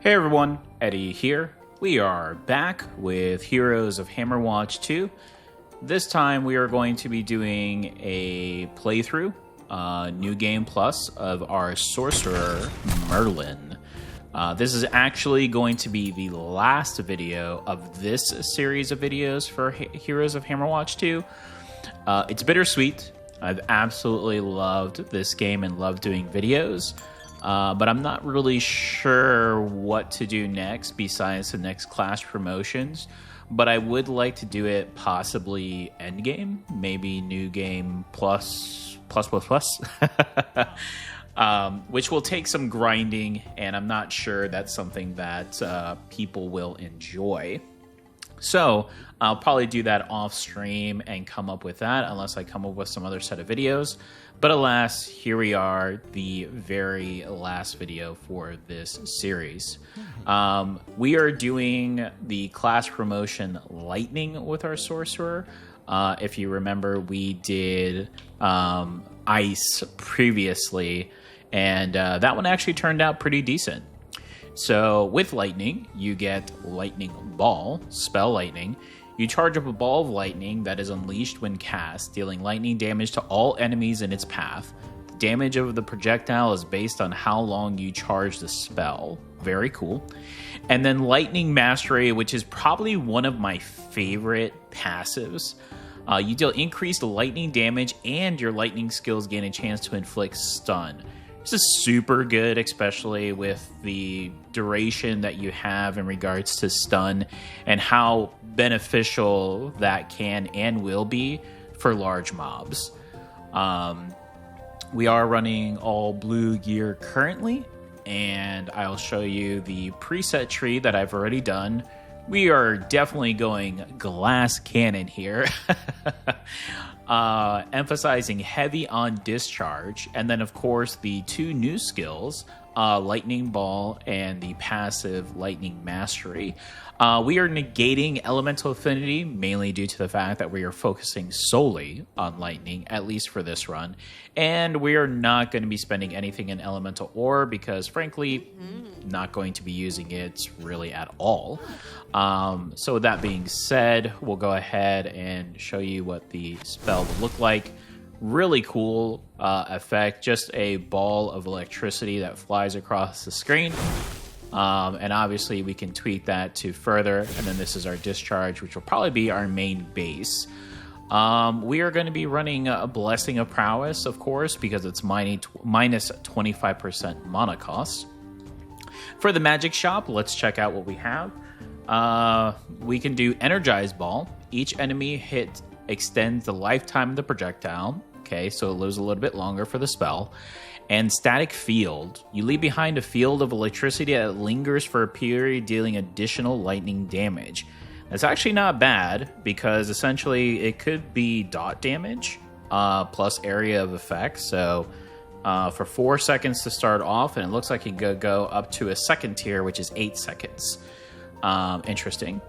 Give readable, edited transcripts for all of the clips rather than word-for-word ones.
Hey everyone, Eddie here. We are back with Heroes of Hammerwatch 2. This time we are going to be doing a playthrough, New Game Plus, of our Sorcerer, Merlin. This is actually going to be the last video of this series of videos for Heroes of Hammerwatch 2. It's bittersweet. I've absolutely loved this game and loved doing videos. But I'm not really sure what to do next besides the next class promotions. But I would like to do it possibly endgame, maybe new game plus, which will take some grinding, and I'm not sure that's something that people will enjoy. So I'll probably do that off stream and come up with that unless I come up with some other set of videos. But alas, here we are, the very last video for this series. We are doing the class promotion Lightning with our Sorcerer. If you remember, we did Ice previously, and that one actually turned out pretty decent. So with Lightning, you get Lightning Ball, Spell Lightning. You charge up a ball of lightning that is unleashed when cast, dealing lightning damage to all enemies in its path. The damage of the projectile is based on how long you charge the spell. Very cool. And then Lightning Mastery, which is probably one of my favorite passives. You deal increased lightning damage, and your lightning skills gain a chance to inflict stun. This is super good, especially with the duration that you have in regards to stun and how beneficial that can and will be for large mobs. We are running all blue gear currently, and I'll show you the preset tree that I've already done. We are definitely going glass cannon here. Emphasizing heavy on discharge, and then of course the two new skills, Lightning Ball and the passive Lightning Mastery. We are negating Elemental Affinity, mainly due to the fact that we are focusing solely on Lightning, at least for this run, and we are not going to be spending anything in Elemental Ore because frankly, not going to be using it really at all. So with that being said, we'll go ahead and show you what the spell will look like. Really cool effect, just a ball of electricity that flies across the screen. And obviously we can tweak that to further, and then this is our discharge, which will probably be our main base. We are going to be running a Blessing of Prowess, of course, because it's minus 25% mana cost. For the magic shop, let's check out what we have. We can do Energize Ball. Each enemy hit extends the lifetime of the projectile. Okay, so it lives a little bit longer for the spell. And Static Field. You leave behind a field of electricity that lingers for a period, dealing additional lightning damage. That's actually not bad, because essentially it could be dot damage plus area of effect. So for 4 seconds to start off, and it looks like it could go up to a second tier, which is 8 seconds. Interesting.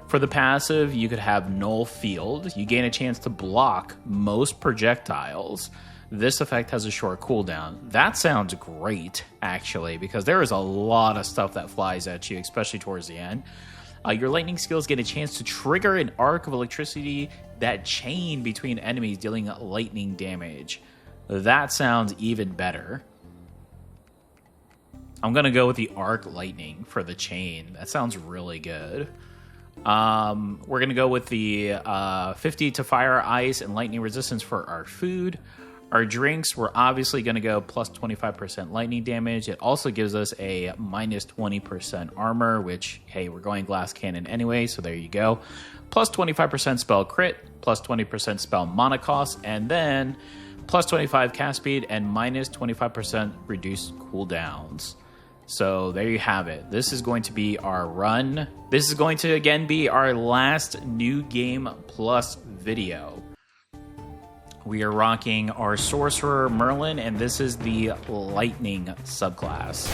For the passive, you could have Null Field. You gain a chance to block most projectiles. This effect has a short cooldown. That sounds great, actually, because there is a lot of stuff that flies at you, especially towards the end. Your lightning skills get a chance to trigger an arc of electricity that chain between enemies, dealing lightning damage. That sounds even better. I'm going to go with the arc lightning for the chain. That sounds really good. We're going to go with the 50 to fire, ice, and lightning resistance for our food. Our drinks, we're obviously going to go plus 25% lightning damage. It also gives us a minus 20% armor, which, hey, we're going glass cannon anyway, so there you go. Plus 25% spell crit, plus 20% spell mana cost, and then plus 25 cast speed and minus 25% reduced cooldowns. So there you have it. This is going to be our run. This is going to, again, be our last New Game Plus video. We are rocking our Sorcerer Merlin, and this is the Lightning subclass.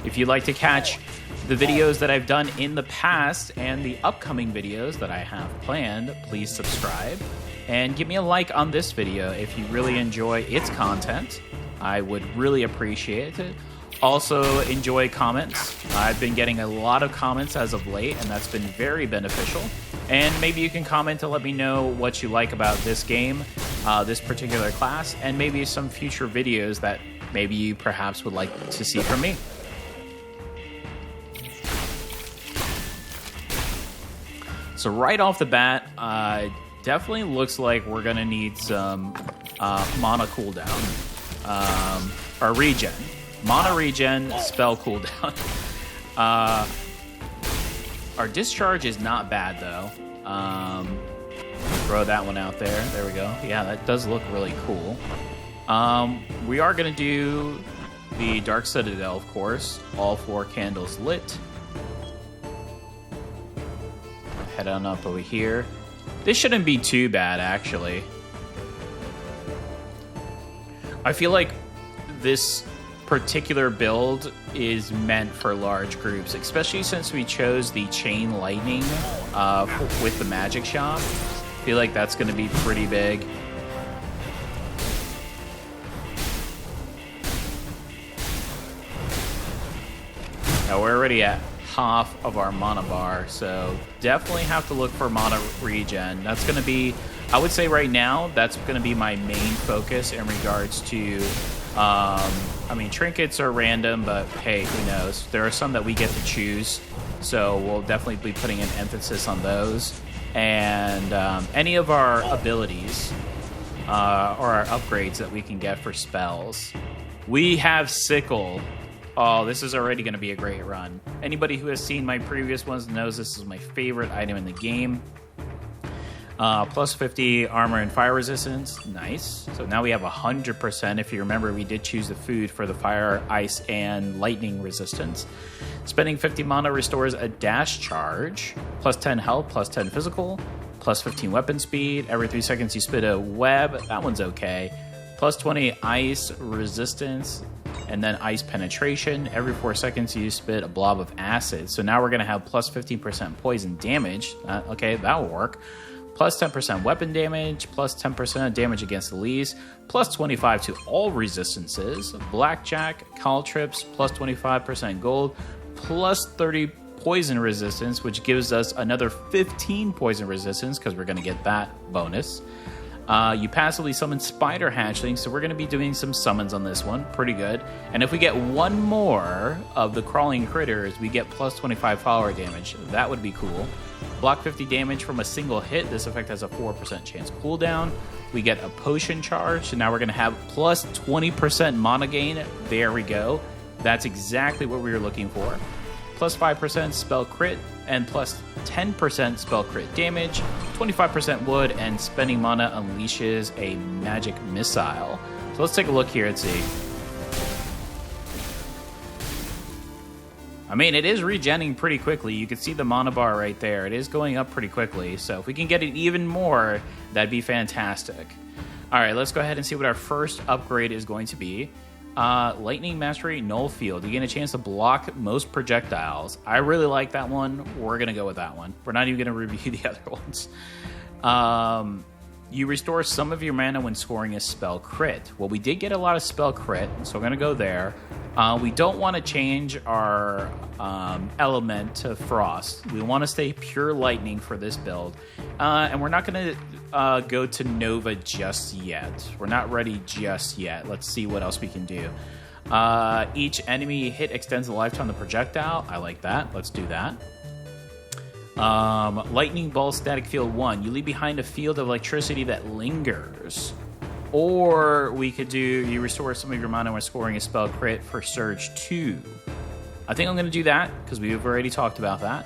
If you'd like to catch the videos that I've done in the past and the upcoming videos that I have planned, please subscribe. and give me a like on this video if you really enjoy its content. I would really appreciate it. Also, enjoy comments. I've been getting a lot of comments as of late, and that's been very beneficial. And maybe you can comment to let me know what you like about this game, this particular class, and maybe some future videos that maybe you perhaps would like to see from me. So right off the bat, definitely looks like we're going to need some mana cooldown, or regen. Mana regen, spell cooldown. Our discharge is not bad, though. Throw that one out there. There we go. Yeah, that does look really cool. We are going to do the Dark Citadel, of course. All 4 candles lit. Head on up over here. This shouldn't be too bad, actually. I feel like this particular build is meant for large groups, especially since we chose the chain lightning with the magic shop. I feel like that's going to be pretty big. Now we're already at half of our mana bar, so definitely have to look for mana regen. That's going to be, I would say right now, that's going to be my main focus in regards to I mean, trinkets are random, but hey, who knows? There are some that we get to choose, so we'll definitely be putting an emphasis on those. And any of our abilities or our upgrades that we can get for spells. We have Sickle. Oh, this is already going to be a great run. Anybody who has seen my previous ones knows this is my favorite item in the game. Plus 50 armor and fire resistance. Nice. So now we have 100%. If you remember, we did choose the food for the fire, ice, and lightning resistance. Spending 50 mana restores a dash charge. Plus 10 health, plus 10 physical. Plus 15 weapon speed. Every 3 seconds you spit a web. That one's okay. Plus 20 ice resistance. And then ice penetration. Every 4 seconds you spit a blob of acid. So now we're going to have plus 15% poison damage. Okay, that will work. Plus 10% weapon damage, plus 10% damage against the leaves, plus 25 to all resistances, blackjack, caltrips, plus 25% gold, plus 30 poison resistance, which gives us another 15 poison resistance because we're going to get that bonus. You passively summon spider hatchlings, so we're going to be doing some summons on this one. Pretty good. And if we get one more of the crawling critters, we get plus 25 follower damage. That would be cool. Block 50 damage from a single hit. This effect has a 4% chance cooldown. We get a potion charge, so now we're going to have plus 20% mana gain. There we go. That's exactly what we were looking for. Plus 5% spell crit, and plus 10% spell crit damage, 25% wood, and spending mana unleashes a magic missile. So let's take a look here and see. I mean, it is regenning pretty quickly. You can see the mana bar right there. It is going up pretty quickly. So if we can get it even more, that'd be fantastic. All right, let's go ahead and see what our first upgrade is going to be. Lightning Mastery Null Field. You get a chance to block most projectiles. I really like that one. We're going to go with that one. We're not even going to review the other ones. You restore some of your mana when scoring a spell crit. Well, we did get a lot of spell crit, so we're going to go there. We don't want to change our element to frost. We want to stay pure lightning for this build. And we're not going to go to Nova just yet. We're not ready just yet. Let's see what else we can do. Each enemy hit extends the lifetime of the projectile. I like that. Let's do that. Lightning Ball Static Field 1. You leave behind a field of electricity that lingers. Or we could do, you restore some of your mana when scoring a spell crit for Surge 2. I think I'm going to do that, because we've already talked about that.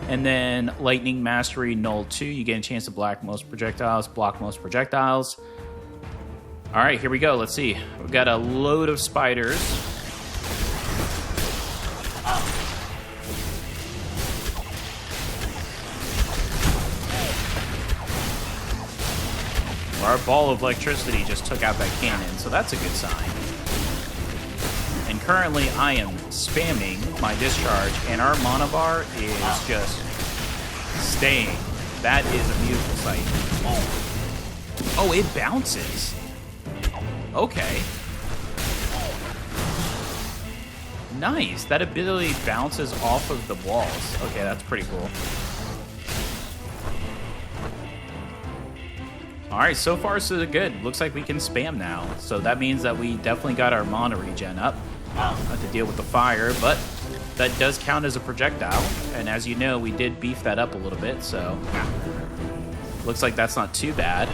And then Lightning Mastery Null 2. You get a chance to block most projectiles. All right, here we go. Let's see. We've got a load of spiders. Our ball of electricity just took out that cannon, so that's a good sign. And currently I am spamming my discharge, and our mana bar is just staying. That is a beautiful sight. Oh, it bounces. Okay. Nice. That ability bounces off of the walls. Okay, that's pretty cool. Alright, so far so good. Looks like we can spam now. So that means that we definitely got our mana regen up. Have to deal with the fire, but that does count as a projectile. And as you know, we did beef that up a little bit, so looks like that's not too bad.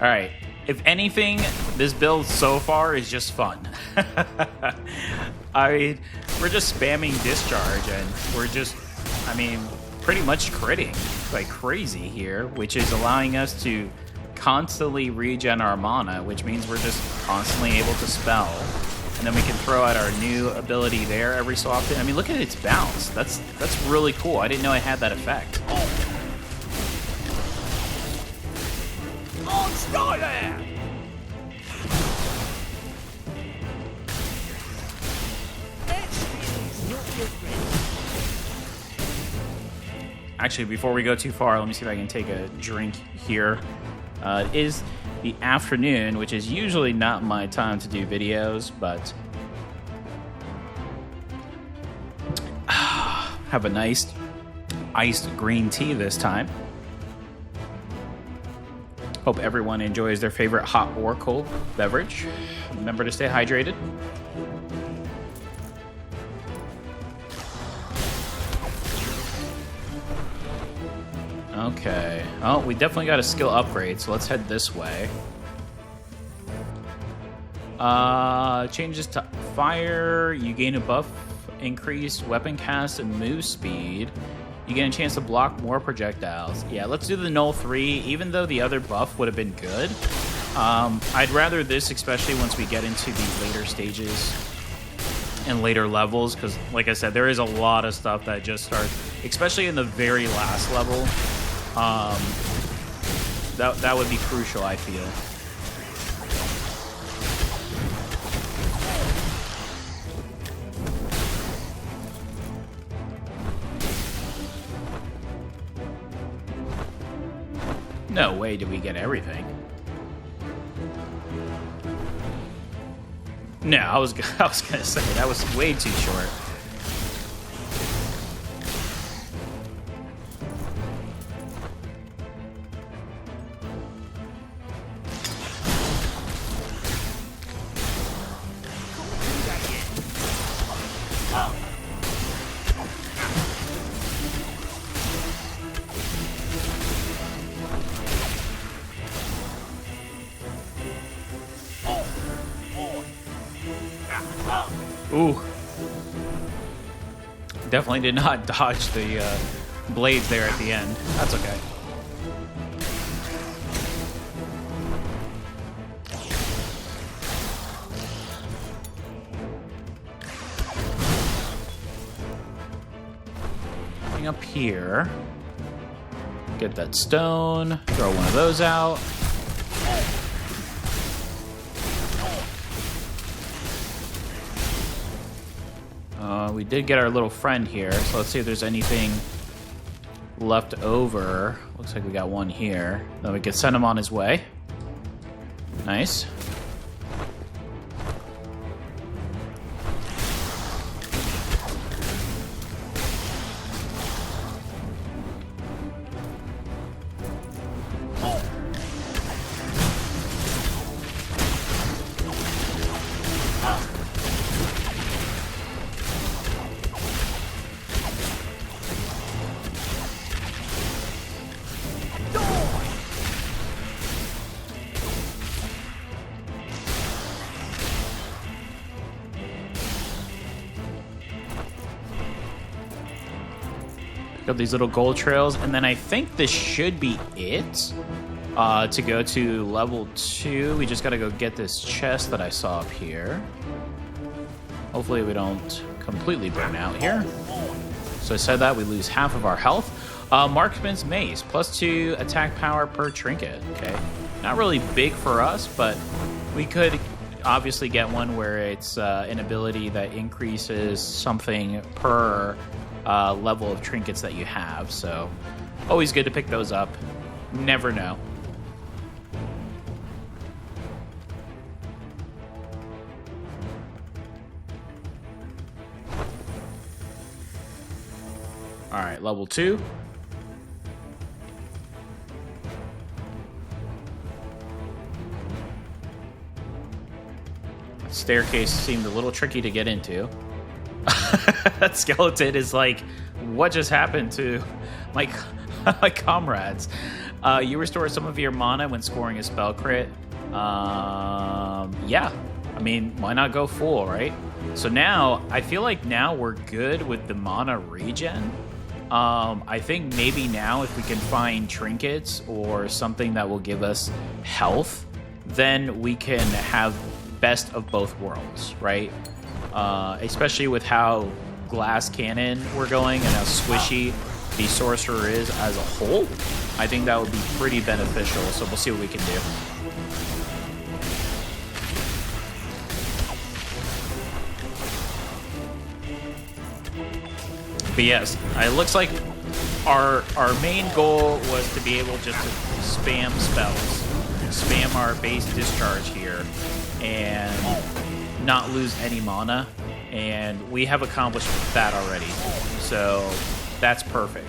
All right. If anything, this build so far is just fun. We're just spamming discharge, and we're just, pretty much critting like crazy here, which is allowing us to constantly regen our mana, which means we're just constantly able to spell. And then we can throw out our new ability there every so often. I mean, look at its bounce. That's really cool. I didn't know it had that effect. Actually, before we go too far, let me see if I can take a drink here. It is the afternoon, which is usually not my time to do videos, but have a nice iced green tea this time. Hope everyone enjoys their favorite hot or cold beverage. Remember to stay hydrated. Okay. Oh, we definitely got a skill upgrade, so let's head this way. Changes to fire. You gain a buff, increased weapon cast and move speed. You get a chance to block more projectiles. Yeah, let's do the Null 3, even though the other buff would have been good. I'd rather this, especially once we get into the later stages and later levels, because, like I said, there is a lot of stuff that just starts, especially in the very last level. That would be crucial, I feel. No way did we get everything. No, I was gonna say that was way too short. Ooh. Definitely did not dodge the blades there at the end. That's okay. Coming up here. Get that stone. Throw one of those out. We did get our little friend here, so let's see if there's anything left over. Looks like we got one here. Then we could send him on his way. Nice. Got these little gold trails, and then I think this should be it to go to level 2. We just gotta go get this chest that I saw up here. Hopefully we don't completely burn out here. So I said that we lose half of our health. Marksman's Mace, +2 attack power per trinket. Okay, not really big for us, but we could obviously get one where it's an ability that increases something per level of trinkets that you have. So always good to pick those up. Never know. All right, level 2. Staircase seemed a little tricky to get into. That skeleton is like, what just happened to my comrades? You restore some of your mana when scoring a spell crit. Yeah, I mean, why not go full, right? So now, I feel like now we're good with the mana regen. I think maybe now if we can find trinkets or something that will give us health, then we can have best of both worlds, right? Especially with how glass cannon we're going and how squishy the Sorcerer is as a whole. I think that would be pretty beneficial, so we'll see what we can do. But yes, it looks like our main goal was to be able just to spam spells, spam our base discharge here, and not lose any mana. And we have accomplished that already. So that's perfect.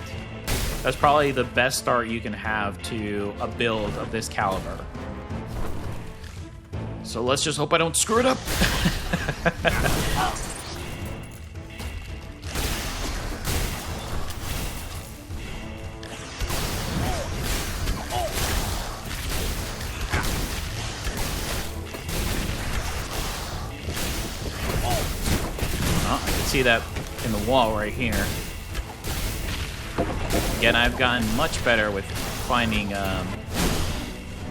That's probably the best start you can have to a build of this caliber. So let's just hope I don't screw it up. See that in the wall right here. Again, I've gotten much better with finding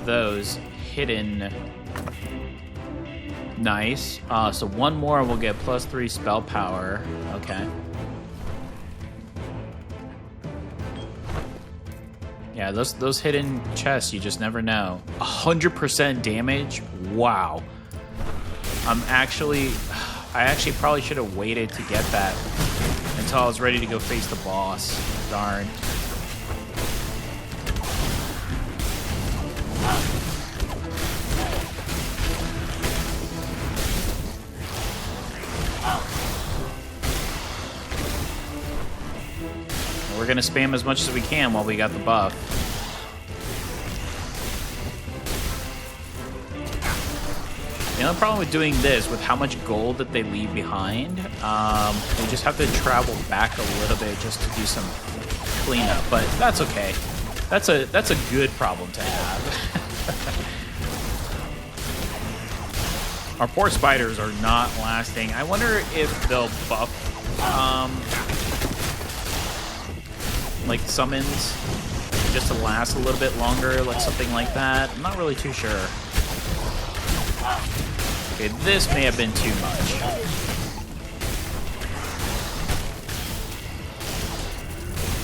those hidden. Nice. So one more, we'll get +3 spell power. Okay. Yeah, those hidden chests, you just never know. 100% damage. Wow. I actually probably should have waited to get that until I was ready to go face the boss. Darn. We're gonna spam as much as we can while we got the buff. The only problem with doing this, with how much gold that they leave behind, we just have to travel back a little bit just to do some cleanup, but that's okay. That's a good problem to have. Our poor spiders are not lasting. I wonder if they'll buff, like summons, just to last a little bit longer, like something like that. I'm not really too sure. Okay, this may have been too much.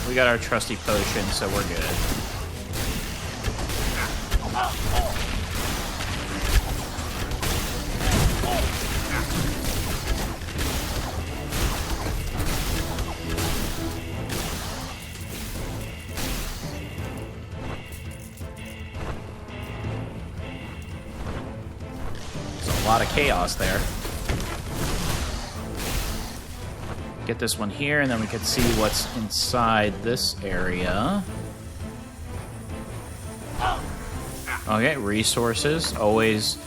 We got our trusty potion, so we're good. A lot of chaos there. Get this one here, and then we can see what's inside this area. Okay, resources, always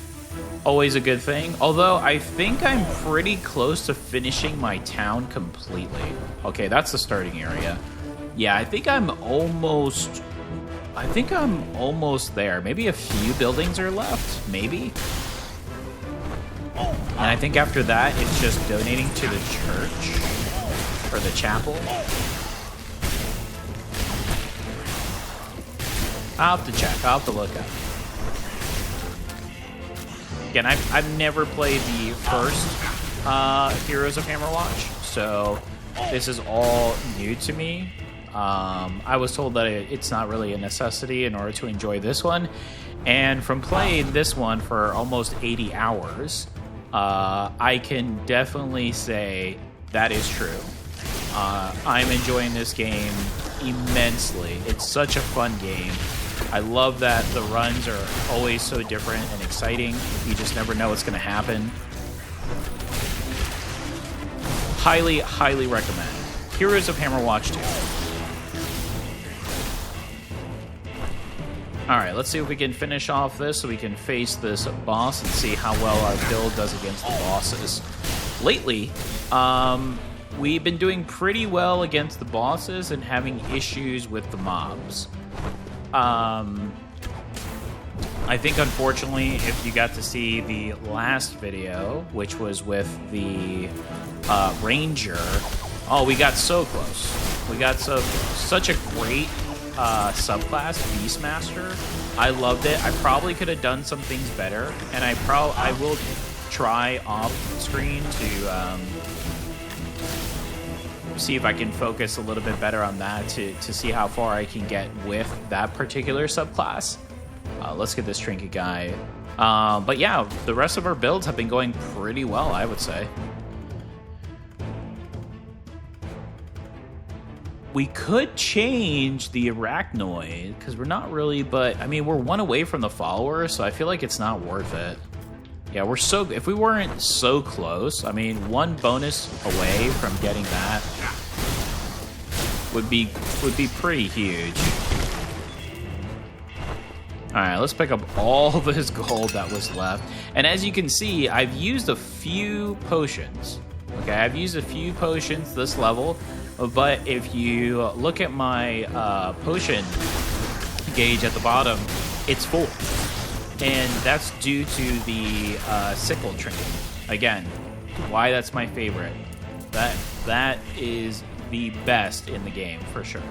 a good thing. Although I think I'm pretty close to finishing my town completely. Okay, that's the starting area. Yeah, I think I'm almost there. Maybe a few buildings are left, maybe. And I think after that, it's just donating to the church, or the chapel. I'll have to check, I'll have to look up. Again, I've never played the first Heroes of Hammerwatch, so this is all new to me. I was told that it's not really a necessity in order to enjoy this one, and from playing this one for almost 80 hours, I can definitely say that is true. I'm enjoying this game immensely. It's such a fun game. I love that the runs are always so different and exciting. You just never know what's going to happen. Highly, highly recommend. Heroes of Hammerwatch 2. Alright, let's see if we can finish off this so we can face this boss and see how well our build does against the bosses. Lately, we've been doing pretty well against the bosses and having issues with the mobs. I think, unfortunately, if you got to see the last video, which was with the Ranger, oh, we got so close. We got so close. Such a great subclass, Beastmaster. I loved it. I probably could have done some things better, and I will try off screen to see if I can focus a little bit better on that to see how far I can get with that particular subclass. Let's get this trinket guy. But yeah, the rest of our builds have been going pretty well, I would say. We could change the arachnoid, because we're not really, but I mean, we're one away from the follower, so I feel like it's not worth it. Yeah, we're so, if we weren't so close, I mean, one bonus away from getting that would be pretty huge. All right, let's pick up all of this gold that was left. And as you can see, I've used a few potions. Okay, I've used a few potions this level, but if you look at my potion gauge at the bottom, it's full. And that's due to the sickle trinket. Again, why that's my favorite. That is the best in the game, for sure.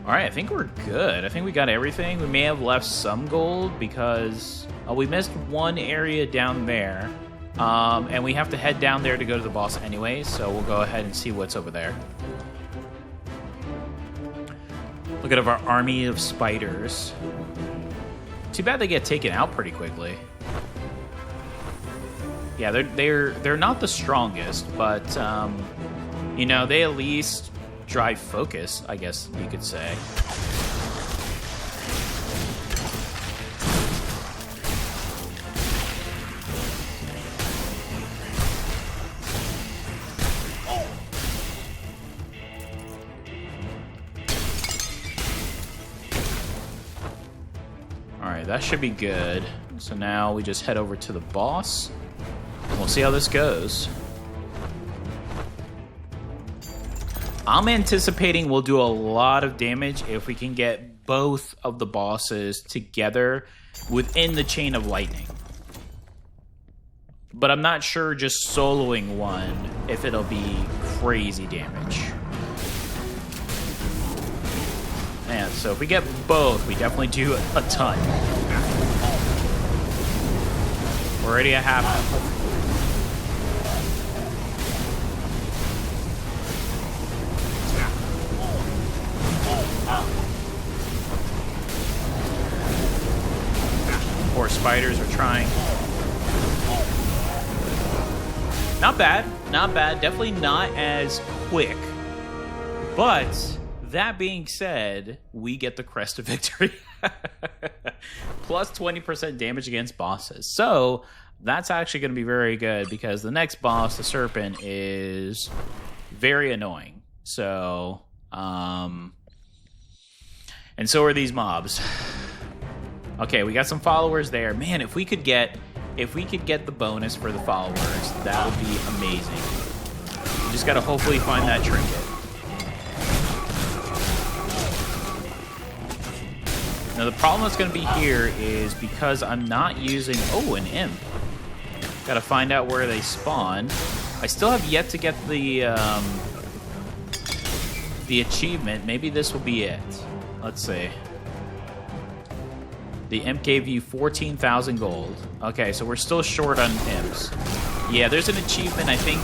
Alright, I think we're good. I think we got everything. We may have left some gold because we missed one area down there. And we have to head down there to go to the boss anyway, so we'll go ahead and see what's over there. Look at our army of spiders. Too bad they get taken out pretty quickly. Yeah, they're not the strongest, but you know, they at least drive focus, I guess you could say. Alright, that should be good. So now we just head over to the boss, and we'll see how this goes. I'm anticipating we'll do a lot of damage if we can get both of the bosses together within the chain of lightning. But I'm not sure just soloing one if it'll be crazy damage. Man, so if we get both, we definitely do a ton. We're already at half. Poor spiders are trying. Not bad, not bad. Definitely not as quick. But that being said, we get the crest of victory. Plus 20% damage against bosses. So that's actually going to be very good because the next boss, the serpent, is very annoying. So, and so are these mobs. Okay, we got some followers there. Man, if we could get the bonus for the followers, that would be amazing. We just gotta hopefully find that trinket. Now the problem that's gonna be here is because I'm not using an imp. Gotta find out where they spawn. I still have yet to get the achievement. Maybe this will be it. Let's see. The imp gave you 14,000 gold. Okay, so we're still short on imps. Yeah, there's an achievement, I think,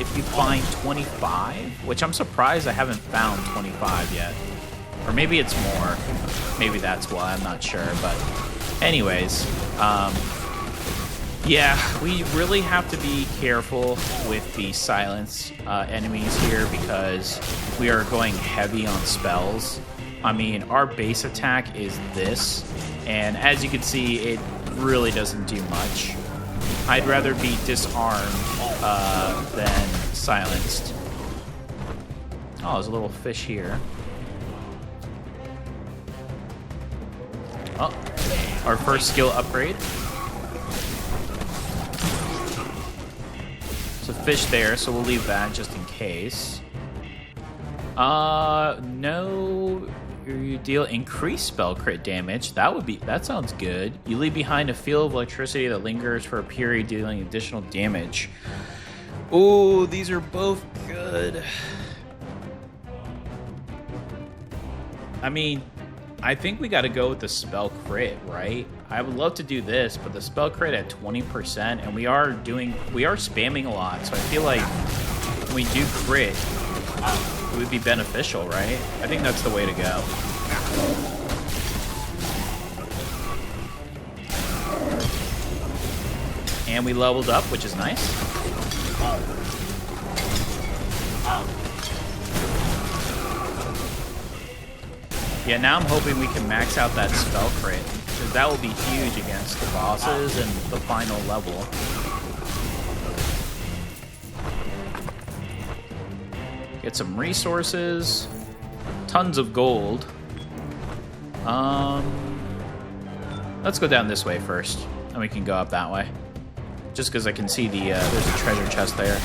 if you find 25, which I'm surprised I haven't found 25 yet. Or maybe it's more. Maybe that's why, I'm not sure. But anyways, yeah, we really have to be careful with the silence enemies here because we are going heavy on spells. I mean, our base attack is this, and as you can see, it really doesn't do much. I'd rather be disarmed than silenced. Oh, there's a little fish here. Oh, our first skill upgrade. There's a fish there, so we'll leave that just in case. No, you deal increased spell crit damage. That sounds good. You leave behind a field of electricity that lingers for a period, dealing additional damage. Ooh, these are both good. I mean, I think we got to go with the spell crit, right? I would love to do this, but the spell crit at 20%, and we are spamming a lot, so I feel like when we do crit, it would be beneficial, right? I think that's the way to go. And we leveled up, which is nice. Yeah, now I'm hoping we can max out that spell crit, because that will be huge against the bosses and the final level. Get some resources, tons of gold. Let's go down this way first, and we can go up that way. Just because I can see there's a treasure chest there.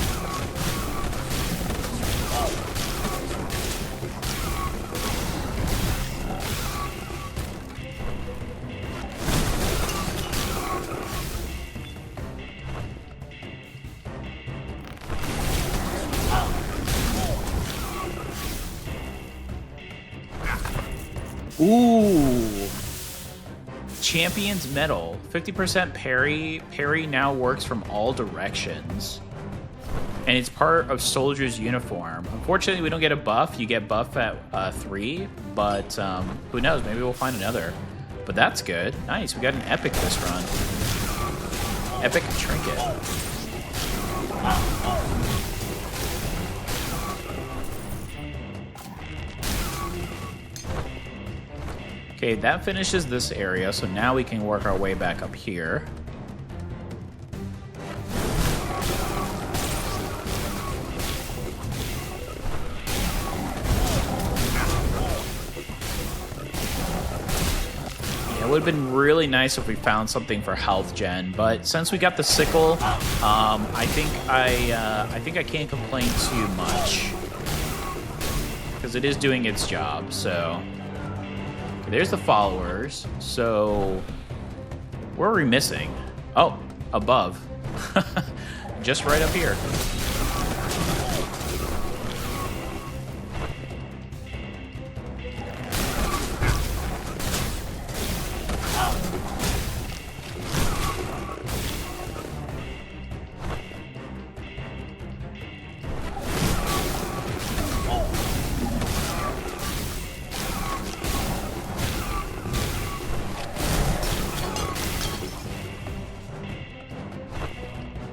Ooh. Champion's Medal. 50% parry. Parry now works from all directions. And it's part of Soldier's uniform. Unfortunately, we don't get a buff. You get buff at 3. But who knows? Maybe we'll find another. But that's good. Nice. We got an epic this run. Epic trinket. Okay, that finishes this area, so now we can work our way back up here. Yeah, it would have been really nice if we found something for health gen, but since we got the sickle, I think I can't complain too much because it is doing its job. So. There's the followers. So, where are we missing? Oh, above. Just right up here.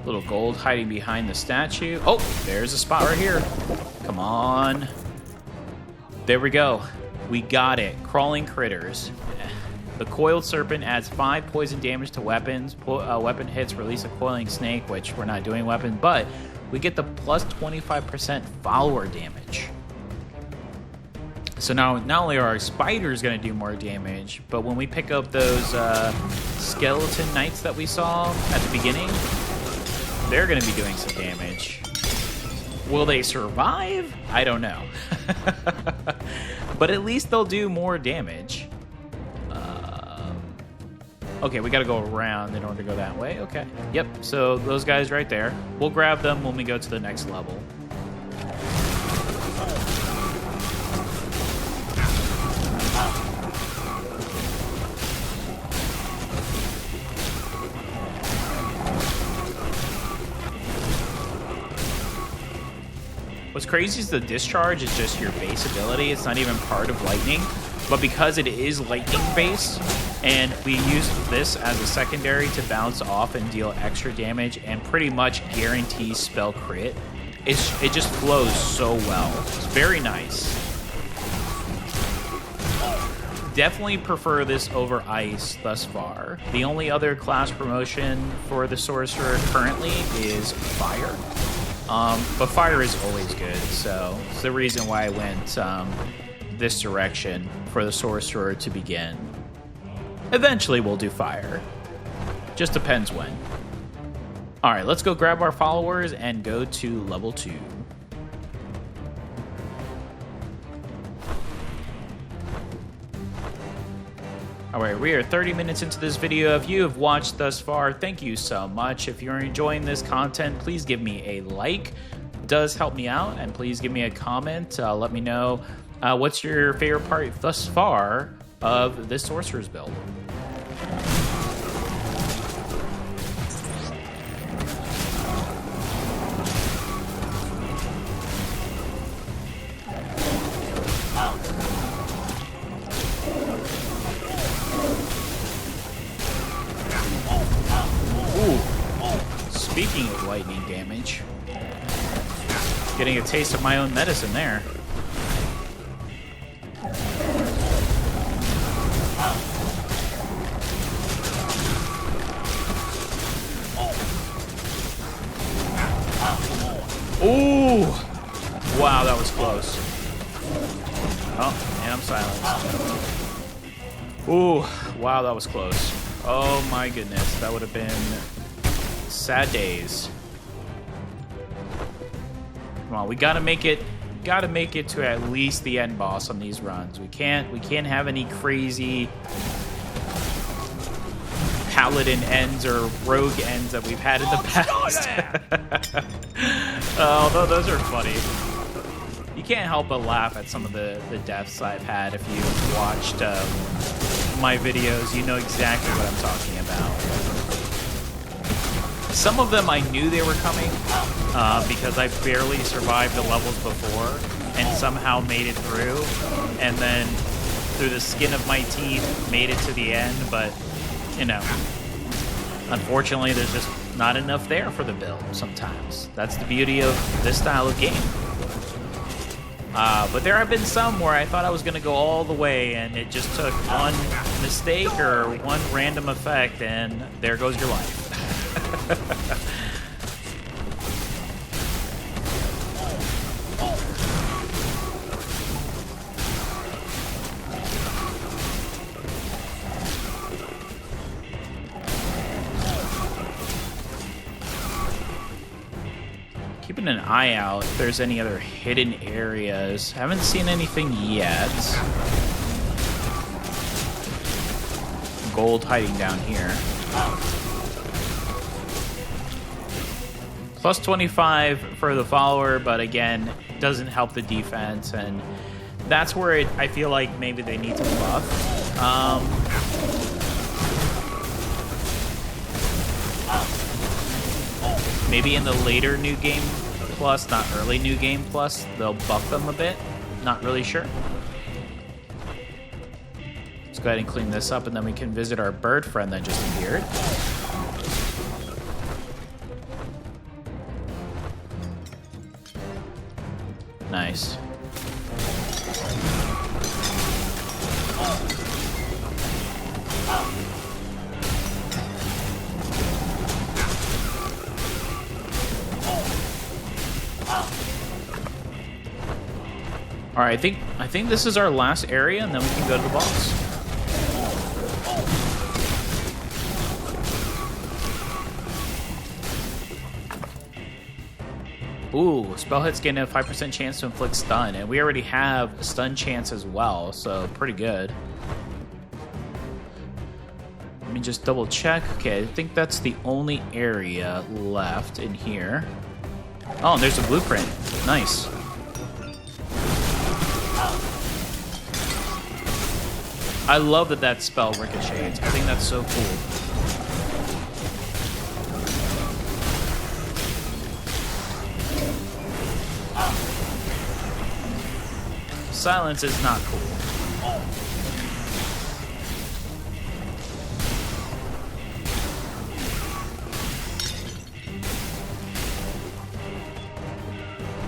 Little gold hiding behind the statue. Oh, there's a spot right here. Come on. There we go. We got it. Crawling critters. The coiled serpent adds 5 poison damage to weapons. Weapon hits release a coiling snake, which we're not doing weapon, but we get the plus 25% follower damage. So now not only are our spiders going to do more damage, but when we pick up those skeleton knights that we saw at the beginning, they're going to be doing some damage. Will they survive? I don't know. But at least they'll do more damage. Okay, we got to go around in order to go that way. Okay. Yep, so those guys right there. We'll grab them when we go to the next level. What's crazy is the discharge is just your base ability. It's not even part of lightning. But because it is lightning based, and we use this as a secondary to bounce off and deal extra damage and pretty much guarantee spell crit, it just flows so well. It's very nice. Definitely prefer this over ice thus far. The only other class promotion for the Sorcerer currently is fire. But fire is always good, so it's the reason why I went this direction for the Sorcerer to begin. Eventually we'll do fire. Just depends when. Alright, let's go grab our followers and go to level 2. Alright, we are 30 minutes into this video. If you have watched thus far, thank you so much. If you're enjoying this content, please give me a like. It does help me out, and please give me a comment. Let me know what's your favorite part thus far of this Sorcerer's build. Speaking of lightning damage, getting a taste of my own medicine there. Ooh! Wow, that was close. Oh, and I'm silenced. Ooh, wow, that was close. Oh my goodness, that would have been sad days. Come on, we gotta make it to at least the end boss on these runs. We can't have any crazy paladin ends or rogue ends that we've had in the past. Although those are funny. You can't help but laugh at some of the deaths I've had. If you've watched my videos, you know exactly what I'm talking about. Some of them I knew they were coming because I barely survived the levels before and somehow made it through, and then through the skin of my teeth made it to the end. But you know, unfortunately there's just not enough there for the build sometimes. That's the beauty of this style of game. But there have been some where I thought I was going to go all the way, and it just took one mistake or one random effect, and there goes your life. Keeping an eye out if there's any other hidden areas. Haven't seen anything yet. Gold hiding down here. Plus 25 for the follower, but again, doesn't help the defense, and that's where I feel like maybe they need to buff. Maybe in the later New Game Plus, not early New Game Plus, they'll buff them a bit. Not really sure. Let's go ahead and clean this up, and then we can visit our bird friend that just appeared. Nice. All right, I think this is our last area, and then we can go to the boss. Ooh, spell hits gain a 5% chance to inflict stun, and we already have a stun chance as well, so pretty good. Let me just double check. Okay, I think that's the only area left in here. Oh, and there's a blueprint. Nice. I love that spell ricochets. I think that's so cool. silence is not cool.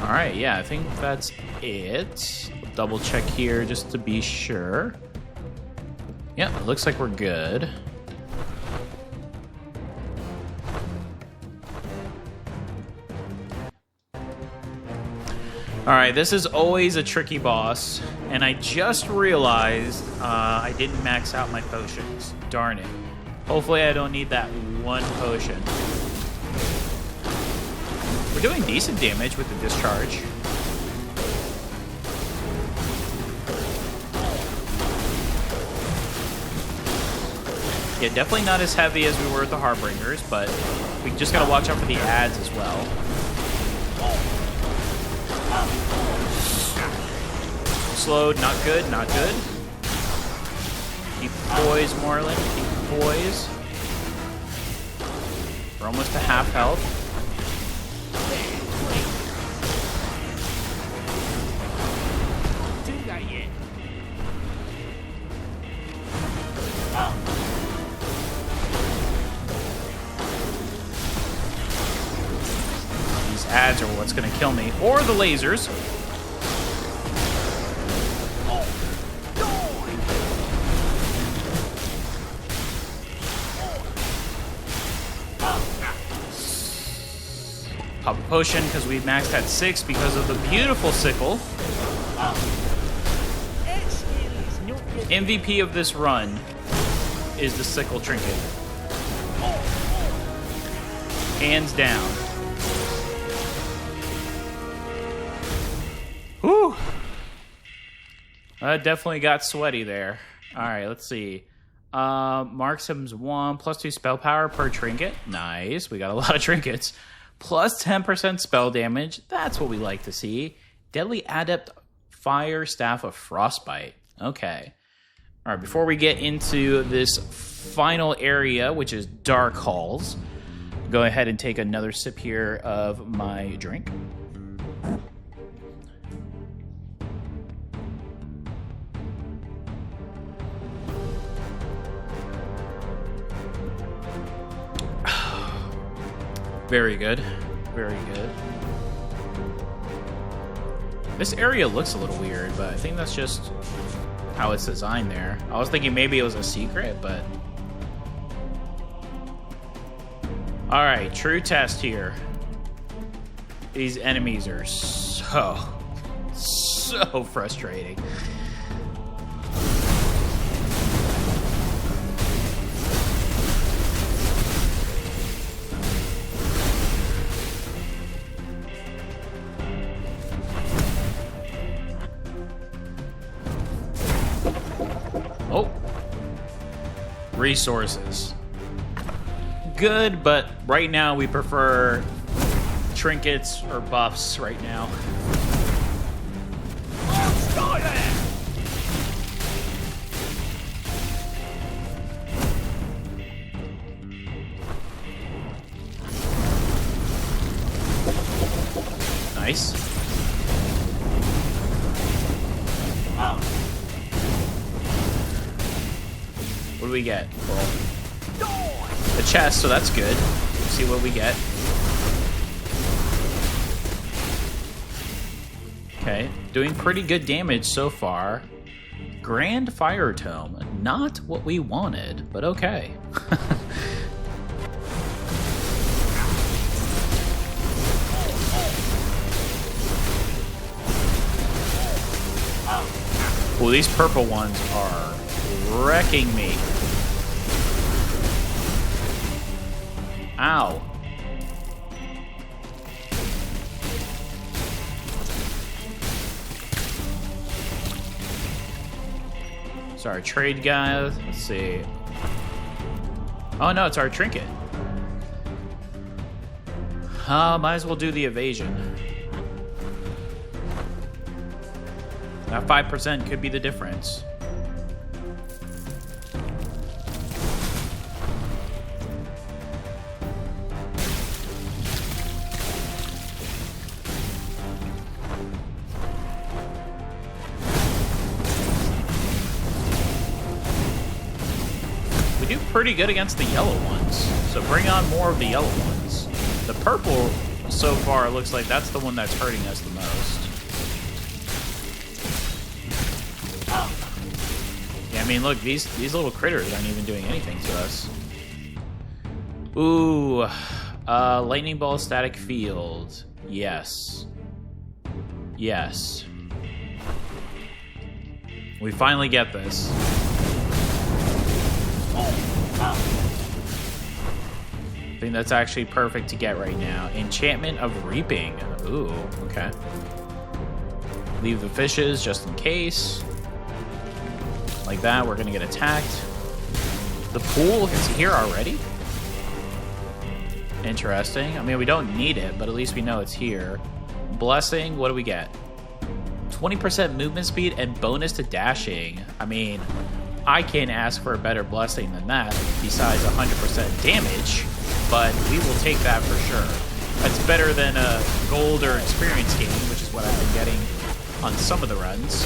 Alright, yeah, I think that's it. Double check here just to be sure. Yeah, it looks like we're good. Alright, this is always a tricky boss, and I just realized I didn't max out my potions. Darn it. Hopefully I don't need that one potion. We're doing decent damage with the discharge. Yeah, definitely not as heavy as we were with the Harbingers, but we just gotta watch out for the adds as well. Slowed, not good, not good. Keep poise, Moreland, keep poise. We're almost to half health. Ads are what's going to kill me, or the lasers. Pop a potion because we maxed at 6 because of the beautiful sickle. MVP of this run is the sickle trinket. Hands down. Whew. That definitely got sweaty there. Alright, let's see. Marksman's 1, plus 2 spell power per trinket. Nice. We got a lot of trinkets. Plus 10% spell damage. That's what we like to see. Deadly Adept Fire Staff of Frostbite. Okay. Alright, before we get into this final area, which is Dark Halls, go ahead and take another sip here of my drink. Very good. Very good. This area looks a little weird, but I think that's just how it's designed there. I was thinking maybe it was a secret, but... Alright, true test here. These enemies are so frustrating. Oh. Resources. Good, but right now we prefer trinkets or buffs right now. Nice. What do we get? Well, the chest, so that's good. Let's see what we get. Okay, doing pretty good damage so far. Grand Fire Tome. Not what we wanted, but okay. Well, these purple ones are wrecking me. Ow. It's our trade guy. Let's see. Oh no, it's our trinket. Might as well do the evasion. That 5% could be the difference. pretty good against the yellow ones. So bring on more of the yellow ones. The purple, so far, looks like that's the one that's hurting us the most. Yeah, I mean, look, these little critters aren't even doing anything to us. Ooh, lightning ball static field. Yes. Yes. We finally get this. I think that's actually perfect to get right now. Enchantment of Reaping. Ooh, okay. Leave the fishes just in case. Like that, we're gonna get attacked. The pool is here already? Interesting. I mean, we don't need it, but at least we know it's here. Blessing, what do we get? 20% movement speed and bonus to dashing. I mean, I can't ask for a better blessing than that, besides 100% damage, but we will take that for sure. That's better than a gold or experience gain, which is what I've been getting on some of the runs.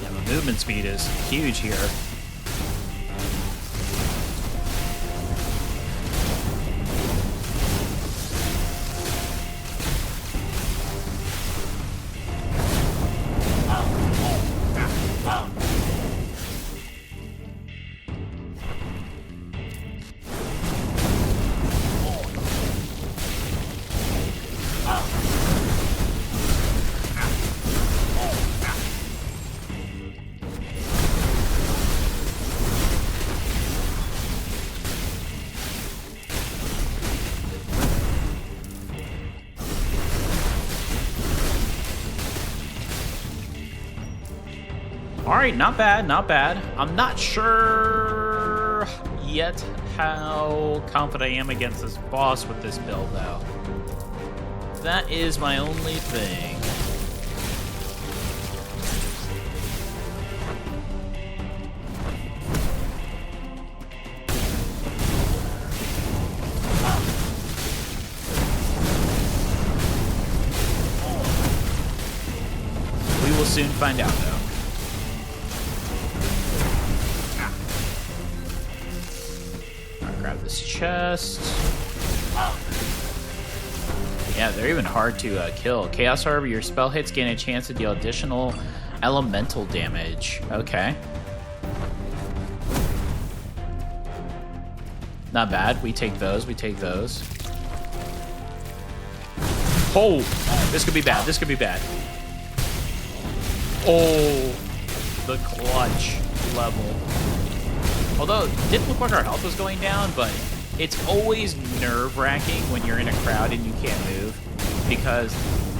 Yeah, the movement speed is huge here. Alright, not bad, not bad. I'm not sure yet how confident I am against this boss with this build, though. That is my only thing. We will soon find out, though. Grab this chest. Yeah, they're even hard to kill. Chaos Orb, your spell hits gain a chance to deal additional elemental damage. Okay. Not bad. We take those. We take those. Oh! This could be bad. This could be bad. Oh! The clutch level. Although, it didn't look like our health was going down, but it's always nerve-wracking when you're in a crowd and you can't move, because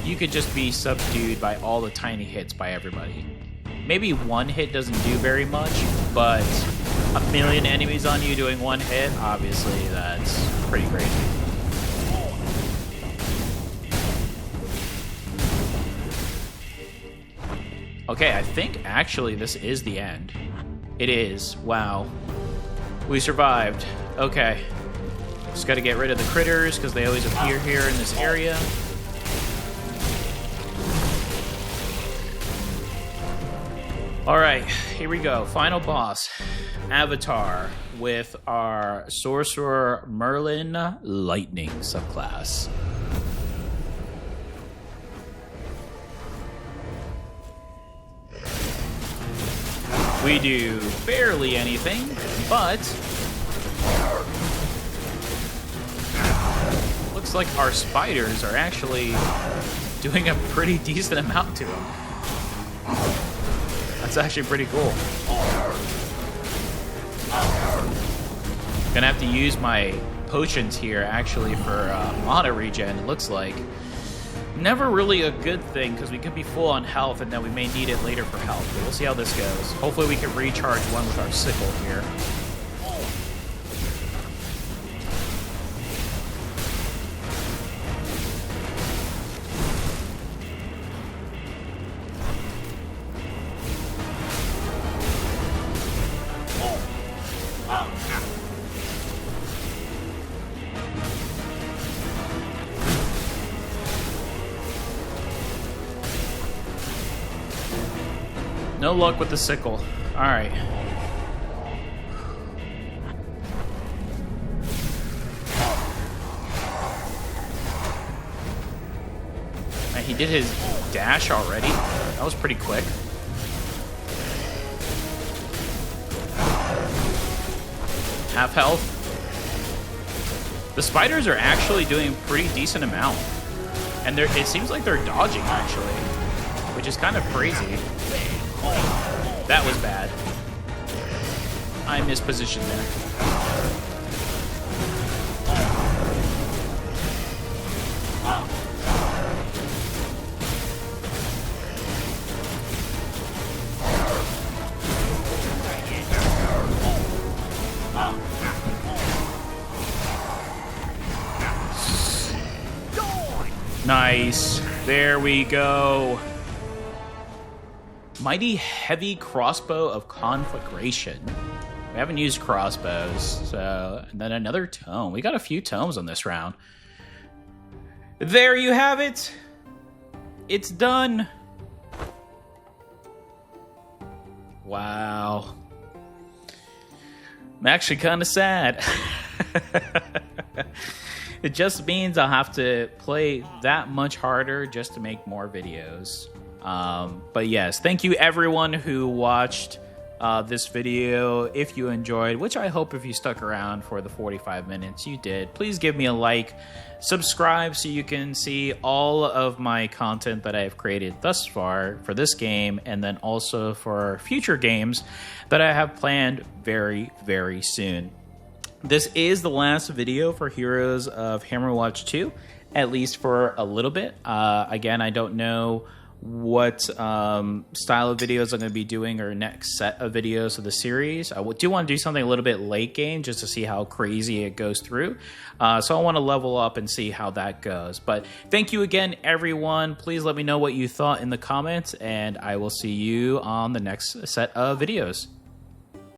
you could just be subdued by all the tiny hits by everybody. Maybe one hit doesn't do very much, but a million enemies on you doing one hit, obviously that's pretty crazy. Okay, I think actually this is the end. It is. Wow. We survived. Okay. Just gotta get rid of the critters, because they always appear here in this area. Alright, here we go. Final boss. Avatar with our Sorcerer Merlin Lightning subclass. We do barely anything, but looks like our spiders are actually doing a pretty decent amount to him. That's actually pretty cool. Gonna have to use my potions here actually for mana regen, it looks like. Never really a good thing, because we could be full on health and then we may need it later for health. But we'll see how this goes. Hopefully we can recharge one with our sickle here. No luck with the sickle. All right. And he did his dash already. That was pretty quick. Half health. The spiders are actually doing a pretty decent amount. And it seems like they're dodging, actually. Which is kind of crazy. That was bad. I mispositioned there. Nice. There we go. Mighty Heavy Crossbow of Conflagration. We haven't used crossbows, so... And then another tome. We got a few tomes on this round. There you have it. It's done. Wow. I'm actually kind of sad. It just means I'll have to play that much harder just to make more videos. But yes, thank you everyone who watched this video. If you enjoyed, which I hope if you stuck around for the 45 minutes, you did. Please give me a like, subscribe so you can see all of my content that I've created thus far for this game, and then also for future games that I have planned very, very soon. This is the last video for Heroes of Hammerwatch 2, at least for a little bit. Again, I don't know what style of videos I'm going to be doing or next set of videos of the series. I do want to do something a little bit late game just to see how crazy it goes through. So I want to level up and see how that goes. But thank you again, everyone. Please let me know what you thought in the comments, and I will see you on the next set of videos.